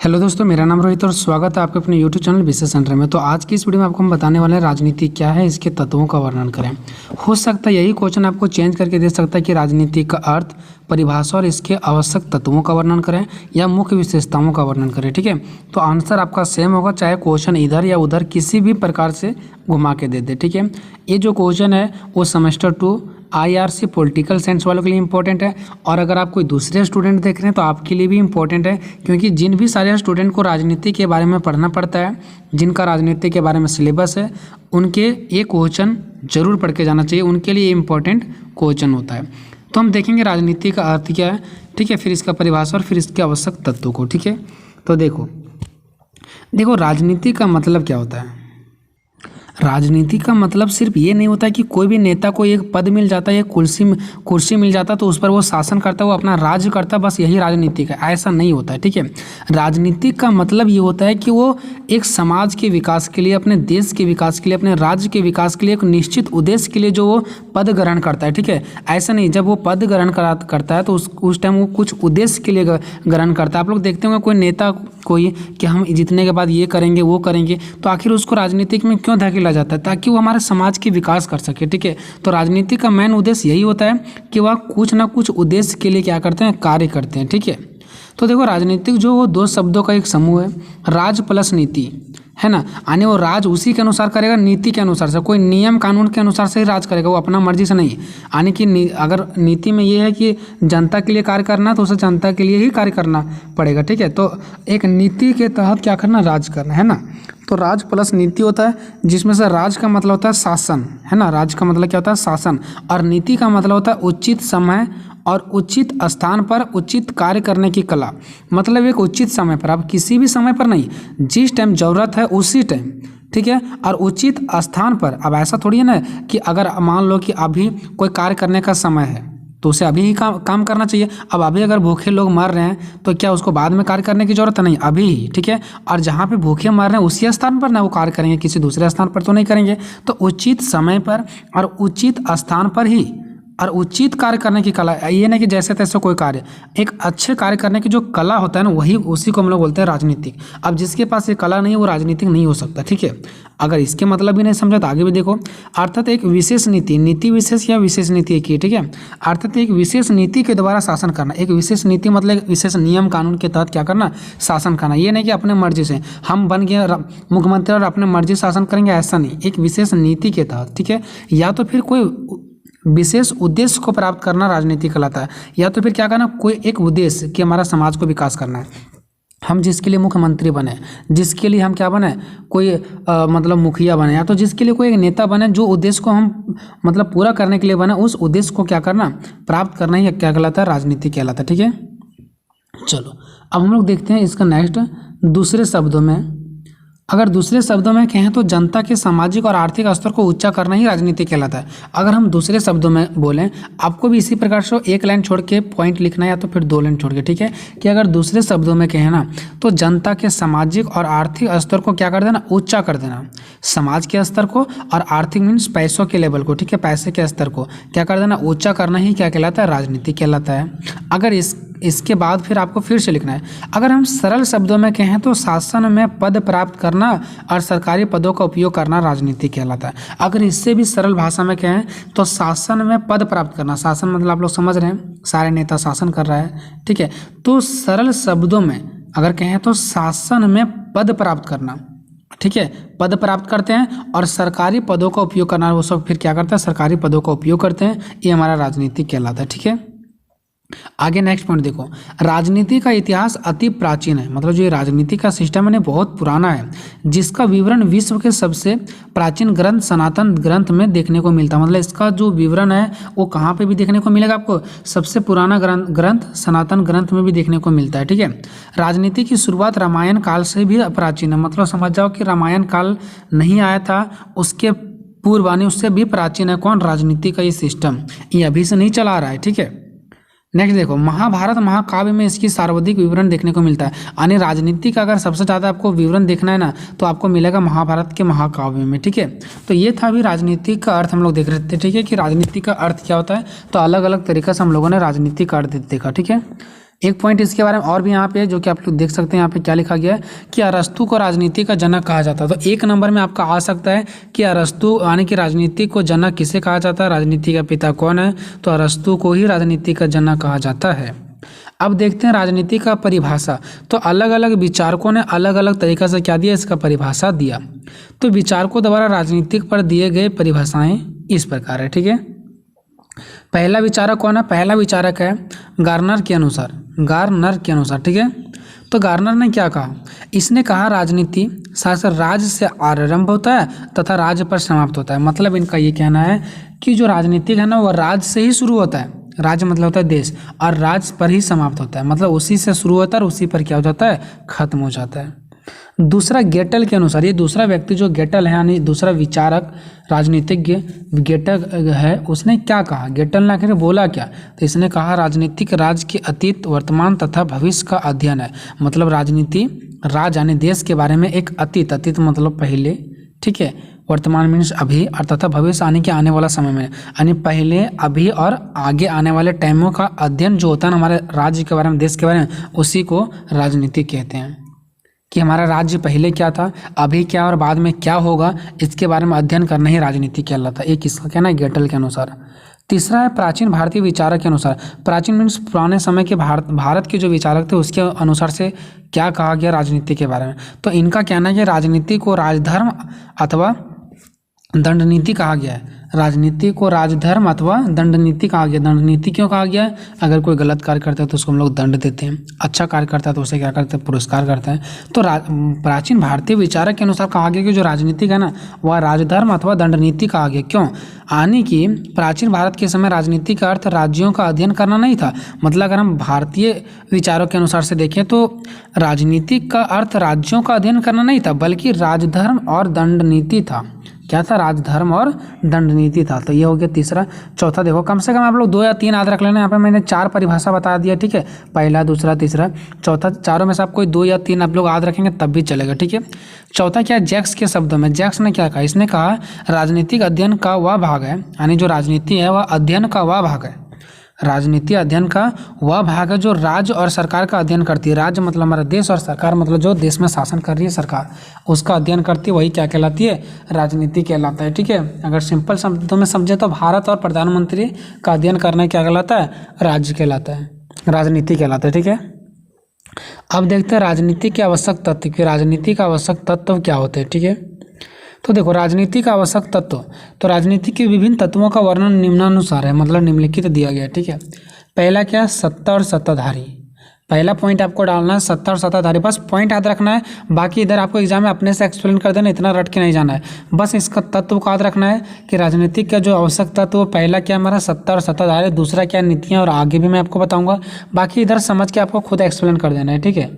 Hello दोस्तों, मेरा नाम रोहित और स्वागत है आपके अपने यूट्यूब चैनल बिजनेस सेंटर में। तो आज की इस वीडियो में आपको हम बताने वाले हैं राजनीति क्या है, इसके तत्वों का वर्णन करें। हो सकता है यही क्वेश्चन आपको चेंज करके दे सकता है कि राजनीति का अर्थ, परिभाषा और इसके आवश्यक तत्वों का वर्णन करें या मुख्य विशेषताओं का वर्णन करें। ठीक है, तो आंसर आपका सेम होगा, चाहे क्वेश्चन इधर या उधर किसी भी प्रकार से घुमा के दे दे। ठीक है, ये जो क्वेश्चन है वो सेमेस्टर 2 IRC पॉलिटिकल साइंस वालों के लिए इंपॉर्टेंट है, और अगर आप कोई दूसरे स्टूडेंट देख रहे हैं तो आपके लिए भी इंपॉर्टेंट है, क्योंकि जिन भी सारे स्टूडेंट को राजनीति के बारे में पढ़ना पड़ता है, जिनका राजनीति के बारे में सिलेबस है, उनके ये क्वेश्चन जरूर पढ़ के जाना चाहिए, उनके लिए इंपॉर्टेंट क्वेश्चन होता है। तो हम देखेंगे राजनीति का अर्थ क्या है, ठीक है, फिर इसका परिभाषा और फिर इसके आवश्यक तत्वों को। ठीक है, तो देखो राजनीति का मतलब क्या होता है। राजनीति का मतलब सिर्फ ये नहीं होता है कि कोई भी नेता को एक पद मिल जाता है, एक कुर्सी मिल जाता है तो उस पर वो शासन करता है, वो अपना राज्य करता है, बस यही राजनीति का। ऐसा नहीं होता है। ठीक है, राजनीति का मतलब ये होता है कि वो एक समाज के विकास के लिए, अपने देश के विकास के लिए, अपने राज्य के विकास के लिए एक निश्चित उद्देश्य के लिए जो वो पद ग्रहण करता है। ठीक है, ऐसा नहीं, जब वो पद ग्रहण करता है तो उस टाइम वो कुछ उद्देश्य के लिए ग्रहण करता है। आप लोग देखते होंगे कोई नेता कोई कि हम जीतने के बाद ये करेंगे वो करेंगे, तो आखिर उसको राजनीतिक में क्यों धकेला जाता है? ताकि वो हमारे समाज के विकास कर सके। ठीक है, तो राजनीति का मेन उद्देश्य यही होता है कि वह कुछ ना कुछ उद्देश्य के लिए क्या करते हैं, कार्य करते हैं। ठीक है, तो देखो राजनीतिक जो वो दो शब्दों का एक समूह है, राज प्लस नीति, है ना। यानी वो राज उसी के अनुसार करेगा, नीति के अनुसार से, कोई नियम कानून के अनुसार से ही राज करेगा, वो अपना मर्जी से नहीं। यानी कि अगर नीति में ये है कि जनता के लिए कार्य करना, तो उसे जनता के लिए ही कार्य करना पड़ेगा। ठीक है, तो एक नीति के तहत क्या करना, राज करना, है ना। तो राज प्लस नीति होता है, जिसमें से राज का मतलब होता है शासन, है ना। राज का मतलब क्या होता है, शासन, और नीति का मतलब होता है उचित समय और उचित स्थान पर उचित कार्य करने की कला। मतलब एक उचित समय पर, आप किसी भी समय पर नहीं, जिस टाइम जरूरत है उसी टाइम। ठीक है, और उचित स्थान पर। अब ऐसा थोड़ी है ना कि अगर मान लो कि अभी कोई कार्य करने का समय है तो उसे अभी ही काम करना चाहिए। अब अभी अगर भूखे लोग मर रहे हैं तो क्या उसको बाद में कार्य करने की जरूरत है? नहीं, अभी ही। ठीक है, और जहाँ पे भूखे मर रहे हैं उसी स्थान पर ना वो कार्य करेंगे, किसी दूसरे स्थान पर तो नहीं करेंगे। तो उचित समय पर और उचित स्थान पर ही और उचित कार्य करने की कला, ये नहीं कि जैसे तैसे कोई कार्य, एक अच्छे कार्य करने की जो कला होता है ना, वही उसी को हम लोग बोलते हैं राजनीतिक। अब जिसके पास ये कला नहीं है वो राजनीतिक नहीं हो सकता। ठीक है, अगर इसके मतलब भी नहीं समझा तो आगे भी देखो। अर्थात एक विशेष नीति विशेष या विशेष नीति एक ही। ठीक है, अर्थात एक विशेष नीति के द्वारा शासन करना। एक विशेष नीति मतलब एक विशेष नियम कानून के तहत क्या करना, शासन करना। ये नहीं कि अपने मर्जी से हम बन गए मुख्यमंत्री और अपने मर्जी शासन करेंगे, ऐसा नहीं। एक विशेष नीति के तहत। ठीक है, या तो फिर कोई विशेष उद्देश्य को प्राप्त करना राजनीति कहलाता है, या तो फिर क्या करना, कोई एक उद्देश्य कि हमारा समाज को विकास करना है, हम जिसके लिए मुख्यमंत्री बने, जिसके लिए हम क्या बने, कोई मतलब मुखिया बने, या तो जिसके लिए कोई एक नेता बने, जो उद्देश्य को हम मतलब पूरा करने के लिए बने, उस उद्देश्य को क्या करना, प्राप्त करना ही क्या कहलाता है, राजनीति कहलाता है। ठीक है, चलो अब हम लोग देखते हैं इसका नेक्स्ट। दूसरे शब्दों में, अगर दूसरे शब्दों में कहें तो जनता के सामाजिक और आर्थिक स्तर को ऊंचा करना ही राजनीति कहलाता है। अगर हम दूसरे शब्दों में बोलें, आपको भी इसी प्रकार से एक लाइन छोड़ के पॉइंट लिखना है या तो फिर 2 लाइन छोड़ के। ठीक है, कि अगर दूसरे शब्दों में कहें ना तो जनता के सामाजिक और आर्थिक स्तर को क्या कर देना, ऊंचा कर देना। समाज के स्तर को और आर्थिक मीन्स पैसों के लेवल को, ठीक है, पैसे के स्तर को क्या कर देना, ऊंचा करना ही क्या कहलाता है, राजनीति कहलाता है। अगर इसके बाद फिर आपको फिर से लिखना है। अगर हम सरल शब्दों में कहें तो शासन में पद प्राप्त करना और सरकारी पदों का उपयोग करना राजनीति कहलाता है। अगर इससे भी सरल भाषा में कहें तो शासन में पद प्राप्त करना, शासन मतलब आप लोग समझ रहे हैं, सारे नेता शासन कर रहा है। ठीक है, तो सरल शब्दों में अगर कहें तो शासन में पद प्राप्त करना, ठीक है, पद प्राप्त करते हैं और सरकारी पदों का उपयोग करना, वो सब फिर क्या करता है, सरकारी पदों का उपयोग करते हैं, ये हमारा राजनीति कहलाता है। ठीक है, आगे नेक्स्ट पॉइंट देखो। राजनीति का इतिहास अति प्राचीन है, मतलब जो ये राजनीति का सिस्टम है बहुत पुराना है, जिसका विवरण विश्व के सबसे प्राचीन ग्रंथ सनातन ग्रंथ में देखने को मिलता है। मतलब इसका जो विवरण है वो कहाँ पे भी देखने को मिलेगा आपको, सबसे पुराना ग्रंथ सनातन ग्रंथ में भी देखने को मिलता है। ठीक है, राजनीति की शुरुआत रामायण काल से भी प्राचीन है, मतलब समझ जाओ कि रामायण काल नहीं आया था, उसके पूर्वानी उससे भी प्राचीन है। कौन, राजनीति का ये सिस्टम, ये अभी से नहीं चला रहा है। ठीक है, नेक्स्ट देखो, महाभारत महाकाव्य में इसकी सर्वाधिक विवरण देखने को मिलता है। यानी राजनीति का अगर सबसे ज़्यादा आपको विवरण देखना है ना तो आपको मिलेगा महाभारत के महाकाव्य में। ठीक है, तो ये था अभी राजनीति का अर्थ हम लोग देख रहे थे। ठीक है, कि राजनीति का अर्थ क्या होता है, तो अलग अलग तरीक़े से हम लोगों ने राजनीति का अर्थ देखा। ठीक है, एक पॉइंट इसके बारे में और भी यहाँ पे जो कि आप लोग देख सकते हैं, यहाँ पे क्या लिखा गया है कि अरस्तु को राजनीति का जनक कहा जाता है। तो एक नंबर में आपका आ सकता है कि अरस्तु यानी कि राजनीति को जनक किसे कहा जाता है, राजनीति का पिता कौन है, तो अरस्तु को ही राजनीति का जनक कहा जाता है। अब देखते हैं राजनीति का परिभाषा। तो अलग अलग विचारकों ने अलग अलग तरीक़े से क्या दिया, इसका परिभाषा दिया। तो विचारकों द्वारा राजनीतिक पर दिए गए परिभाषाएं इस प्रकार है, ठीक है। पहला विचारक कौन है, पहला विचारक है गार्नर के अनुसार, गार्नर के अनुसार, ठीक है। तो गार्नर ने क्या कहा, इसने कहा राजनीति शासन राज्य से आरंभ होता है तथा राज्य पर समाप्त होता है। मतलब इनका ये कहना है कि जो राजनीतिक है ना वो राज्य से ही शुरू होता है, राज्य मतलब होता है देश, और राज्य पर ही समाप्त होता है, मतलब उसी से शुरू होता है और उसी पर क्या हो जाता है, खत्म हो जाता है। दूसरा गेटल के अनुसार, ये दूसरा व्यक्ति जो गेटल है यानी दूसरा विचारक राजनीतिज्ञ गेटल है, उसने क्या कहा, गेटल ने आखिर बोला क्या, तो इसने कहा राजनीतिक राज्य के अतीत वर्तमान तथा भविष्य का अध्ययन है। मतलब राजनीति राज्य यानी देश के बारे में एक अतीत, अतीत मतलब पहले, ठीक है, वर्तमान मीन्स अभी, और तथा भविष्य आने के आने वाला समय में, यानी पहले, अभी और आगे आने वाले टाइमों का अध्ययन जो होता है ना हमारे राज्य के बारे में, देश के बारे में, उसी को राजनीति कहते हैं। कि हमारा राज्य पहले क्या था, अभी क्या और बाद में क्या होगा, इसके बारे में अध्ययन करना ही राजनीति कहलाता है। एक इसका कहना है गेटल के अनुसार। तीसरा है प्राचीन भारतीय विचारक के अनुसार। प्राचीन मीन्स पुराने समय के भारत के जो विचारक थे उसके अनुसार से क्या कहा गया राजनीति के बारे में। तो इनका कहना है कि राजनीति को राजधर्म अथवा दंड कहा गया है। राजनीति को राजधर्म अथवा दंड नीति कहा गया। दंड नीति क्यों कहा गया है, अगर कोई गलत कार्य करता है तो उसको हम लोग दंड देते हैं, अच्छा कार्य करता है तो उसे क्या करते हैं, पुरस्कार करते हैं। तो प्राचीन भारतीय विचारक के अनुसार कहा गया कि जो राजनीतिक है ना वह राजधर्म अथवा दंड नीति कहा गया। क्यों, यानी कि प्राचीन भारत के समय राजनीति का अर्थ राज्यों का अध्ययन करना नहीं था। मतलब अगर हम भारतीय विचारों के अनुसार से देखें तो राजनीति का अर्थ राज्यों का अध्ययन करना नहीं था, बल्कि राजधर्म और दंड नीति था। क्या था, राजधर्म और दंड नीति था। तो ये हो गया तीसरा। चौथा देखो, कम से कम आप लोग 2 या 3 याद रख लेना। यहाँ पे मैंने 4 परिभाषा बता दिया, ठीक है, पहला, दूसरा, तीसरा, चौथा। चारों में से आप कोई 2 या 3 आप लोग याद रखेंगे तब भी चलेगा, ठीक है। चौथा क्या है, जैक्स के शब्दों में, जैक्स ने क्या कहा, इसने कहा राजनीतिक अध्ययन का वह भाग है, यानी जो राजनीति है वह अध्ययन का वह भाग है। राजनीति अध्ययन का वह भाग है जो राज्य और सरकार का अध्ययन करती है। राज्य मतलब हमारा देश, और सरकार मतलब जो देश में शासन कर रही है सरकार, उसका अध्ययन करती है, वही क्या कहलाती है, राजनीति कहलाता है, ठीक है। अगर सिंपल शब्दों में समझे तो भारत और प्रधानमंत्री का अध्ययन करना क्या कहलाता है, राज्य कहलाता है, राजनीति कहलाता है, ठीक है। अब देखते हैं राजनीति के आवश्यक तत्व कि राजनीति का आवश्यक तत्व क्या होते हैं, ठीक है। तो देखो राजनीति का आवश्यक तत्व, तो राजनीति के विभिन्न तत्वों का वर्णन निम्नानुसार है, मतलब निम्नलिखित दिया गया है, ठीक है। पहला क्या है, सत्ता और सत्ताधारी। पहला पॉइंट आपको डालना है सत्ता और सत्ताधारी, बस पॉइंट याद रखना है, बाकी इधर आपको एग्जाम में अपने से एक्सप्लेन कर देना, इतना रट के नहीं जाना है। बस इसका तत्व को याद रखना है कि राजनीतिक का जो आवश्यक तत्व, पहला क्या हमारा सत्ता और सत्ताधारी, दूसरा क्या नीतियाँ, और आगे भी मैं आपको बताऊँगा, बाकी इधर समझ के आपको खुद एक्सप्लेन कर देना है, ठीक है।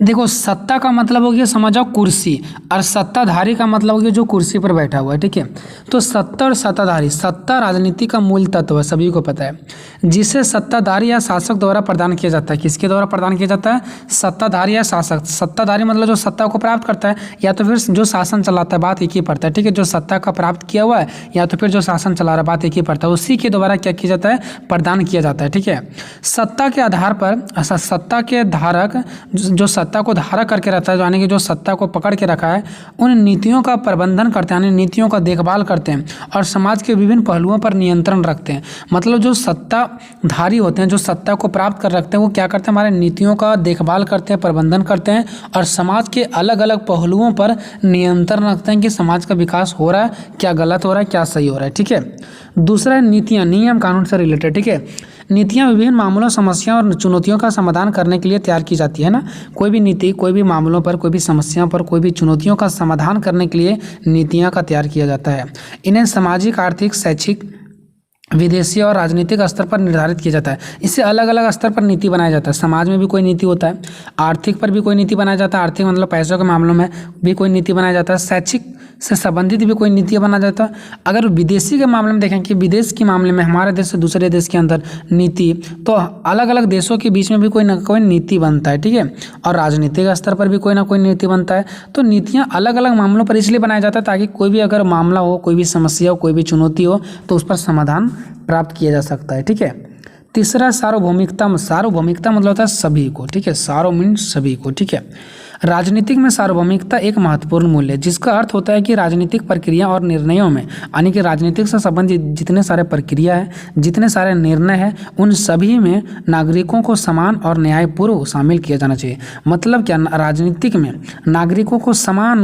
देखो सत्ता का मतलब हो गया समझो कुर्सी, और सत्ताधारी का मतलब हो गया जो कुर्सी पर बैठा हुआ है, ठीक है। तो सत्ता और सत्ताधारी, सत्ता राजनीति का मूल तत्व है, सभी को पता है, जिसे सत्ताधारी या शासक द्वारा प्रदान किया जाता है। किसके द्वारा प्रदान किया जाता है, सत्ताधारी या शासक। सत्ताधारी मतलब जो सत्ता को प्राप्त करता है, या तो फिर जो शासन चलाता है, बात एक ही पड़ता है, ठीक है। जो सत्ता का प्राप्त किया हुआ है या तो फिर जो शासन चला रहा है, बात एक ही पड़ता है, उसी के द्वारा क्या किया जाता है, प्रदान किया जाता है, ठीक है। सत्ता के आधार पर सत्ता के धारक जो सत्ता को धारक करके रहता है, यानी कि जो सत्ता को पकड़ के रखा है, उन नीतियों का प्रबंधन करते हैं, यानी नीतियों का देखभाल करते हैं, और समाज के विभिन्न पहलुओं पर नियंत्रण रखते हैं। मतलब जो सत्ताधारी होते हैं, जो सत्ता को प्राप्त कर रखते हैं, वो क्या करते हैं, हमारे नीतियों का देखभाल करते हैं, प्रबंधन करते हैं, और समाज के अलग अलग पहलुओं पर नियंत्रण रखते हैं कि समाज का विकास हो रहा है, क्या गलत हो रहा है, क्या सही हो रहा है, ठीक है। दूसरा है नीतियाँ, नियम कानून से रिलेटेड, ठीक है। नीतियाँ विभिन्न मामलों, समस्याओं और चुनौतियों का समाधान करने के लिए तैयार की जाती है ना। कोई भी नीति, कोई भी मामलों पर, कोई भी समस्याओं पर, कोई भी चुनौतियों का समाधान करने के लिए नीतियाँ का तैयार किया जाता है। इन्हें सामाजिक, आर्थिक, शैक्षिक, विदेशी और राजनीतिक स्तर पर निर्धारित किया जाता है। इससे अलग अलग स्तर पर नीति बनाया जाता है। समाज में भी कोई नीति होता है, आर्थिक पर भी कोई नीति बनाया जाता है, आर्थिक मतलब पैसों के मामलों में भी कोई नीति बनाया जाता है, शैक्षिक से संबंधित भी कोई नीति बनाया जाता है। अगर विदेशी के मामले में देखें कि विदेश के मामले में हमारे देश से दूसरे देश के अंदर नीति, तो अलग अलग देशों के बीच में भी कोई ना कोई नीति बनता है, ठीक है। और राजनीतिक स्तर पर भी कोई ना कोई नीति बनता है। तो नीतियाँ अलग अलग मामलों पर इसलिए बनाया जाता है ताकि कोई भी अगर मामला हो, कोई भी समस्या हो, कोई भी चुनौती हो, तो उस पर समाधान प्राप्त किया जा सकता है, ठीक है। तीसरा सार्वभौमिकता। सार्वभौमिकता मतलब होता है सभी को, ठीक है, सार्व मीन्स सभी को, ठीक है। राजनीतिक में सार्वभौमिकता एक महत्वपूर्ण मूल्य है, जिसका अर्थ होता है कि राजनीतिक प्रक्रिया और निर्णयों में, यानी कि राजनीतिक से संबंधित जितने सारे प्रक्रिया है, जितने सारे निर्णय हैं, उन सभी में नागरिकों को समान और न्यायपूर्ण शामिल किया जाना चाहिए। मतलब क्या, राजनीतिक में नागरिकों को समान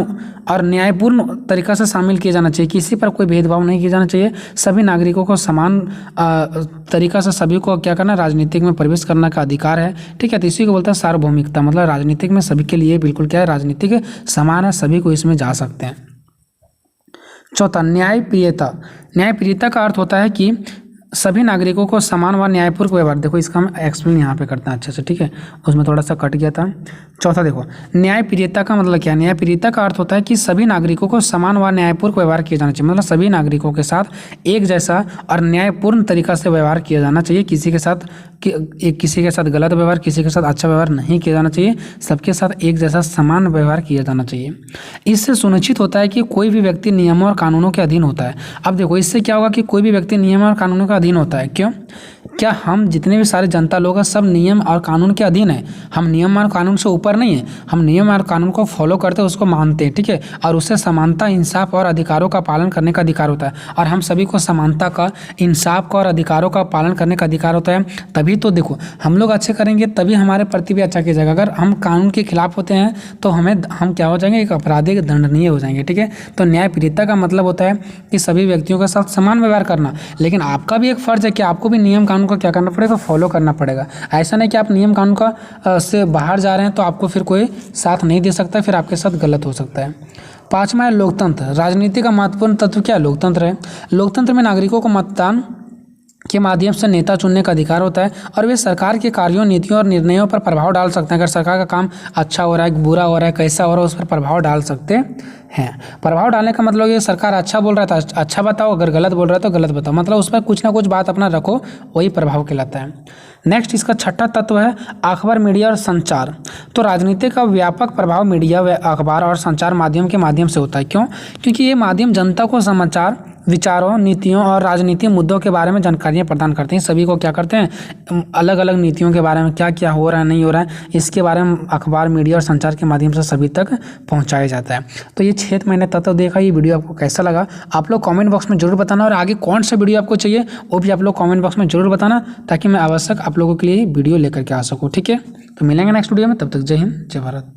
और न्यायपूर्ण तरीका से शामिल किया जाना चाहिए, किसी पर कोई भेदभाव नहीं किया जाना चाहिए, सभी नागरिकों को समान तरीका से सभी को क्या करना, राजनीतिक में प्रवेश करने का अधिकार है, ठीक है। तो इसी को बोलते हैं सार्वभौमिकता, मतलब राजनीतिक में सभी के लिए बिल्कुल क्या है, राजनीतिक समान है, सभी को इसमें जा सकते हैं। चौथा, न्यायप्रियता। न्यायप्रियता का अर्थ होता है कि सभी नागरिकों को समान व न्यायपूर्ण व्यवहार। देखो इसका हम एक्सप्लेन यहाँ पे करते हैं अच्छे से, ठीक है, उसमें थोड़ा सा कट गया था। चौथा देखो, न्यायप्रियता का मतलब क्या है। न्यायप्रियता का अर्थ होता है कि सभी नागरिकों को समान व न्यायपूर्ण व्यवहार किया जाना चाहिए, मतलब सभी नागरिकों के साथ एक जैसा और न्यायपूर्ण तरीका से व्यवहार किया जाना चाहिए, किसी के साथ गलत व्यवहार, किसी के साथ अच्छा व्यवहार नहीं किया जाना चाहिए, सबके साथ एक जैसा समान व्यवहार किया जाना चाहिए। इससे सुनिश्चित होता है कि कोई भी व्यक्ति नियमों और कानूनों के अधीन होता है। अब देखो इससे क्या होगा कि कोई भी व्यक्ति नियमों और कानूनों का अधीन होता है। क्यों? क्या हम जितने भी सारे जनता लोग हैं सब नियम और कानून के अधीन है। हम नियम और कानून से ऊपर नहीं है, हम नियम और कानून को फॉलो करते हैं, उसको मानते हैं, ठीक है, और उससे समानता, इंसाफ और अधिकारों का पालन करने का अधिकार होता है। और हम सभी को समानता का, इंसाफ का और अधिकारों का पालन करने का अधिकार होता है। तभी तो देखो हम लोग अच्छे करेंगे तभी हमारे प्रति भी अच्छा किया जाएगा। अगर हम कानून के खिलाफ होते हैं तो हम क्या हो जाएंगे, एक अपराधी, दंडनीय हो जाएंगे, ठीक है। तो न्यायप्रियता का मतलब होता है कि सभी व्यक्तियों के साथ समान व्यवहार करना, लेकिन आपका भी एक फर्ज है कि आपको भी नियम कानून को क्या करना पड़ेगा, फॉलो करना पड़ेगा। ऐसा नहीं कि आप नियम कानून का से बाहर जा रहे हैं तो आपको फिर कोई साथ नहीं दे सकता, फिर आपके साथ गलत हो सकता है। पांचवा है लोकतंत्र। राजनीति का महत्वपूर्ण तत्व क्या, लोकतंत्र है। लोकतंत्र में नागरिकों को मतदान के माध्यम से नेता चुनने का अधिकार होता है और वे सरकार के कार्यों, नीतियों और निर्णयों पर प्रभाव डाल सकते हैं। अगर सरकार का काम अच्छा हो रहा है, बुरा हो रहा है, कैसा हो रहा है, उस पर प्रभाव डाल सकते हैं। प्रभाव डालने का मतलब ये, सरकार अच्छा बोल रहा था अच्छा बताओ, अगर गलत बोल रहा है तो गलत बताओ, मतलब उस पर कुछ ना कुछ बात अपना रखो, वही प्रभाव कहलाता है। नेक्स्ट इसका छठा तत्व है अखबार, मीडिया और संचार। तो राजनीति का व्यापक प्रभाव मीडिया, अखबार और संचार माध्यम के माध्यम से होता है। क्यों? क्योंकि ये माध्यम जनता को समाचार, विचारों, नीतियों और राजनीतिक मुद्दों के बारे में जानकारियाँ प्रदान करते हैं। सभी को क्या करते हैं, अलग अलग नीतियों के बारे में क्या क्या हो रहा है, नहीं हो रहा है, इसके बारे में अखबार, मीडिया और संचार के माध्यम से सभी तक पहुंचाया जाता है। तो ये 6 मैंने तत्व देखा। ये वीडियो आपको कैसा लगा आप लोग कमेंट बॉक्स में जरूर बताना, और आगे कौन सा वीडियो आपको चाहिए वो भी आप लोग कमेंट बॉक्स में जरूर बताना, ताकि मैं आवश्यक आप लोगों के लिए वीडियो लेकर के आ सकूँ, ठीक है। तो मिलेंगे नेक्स्ट वीडियो में, तब तक जय हिंद, जय भारत।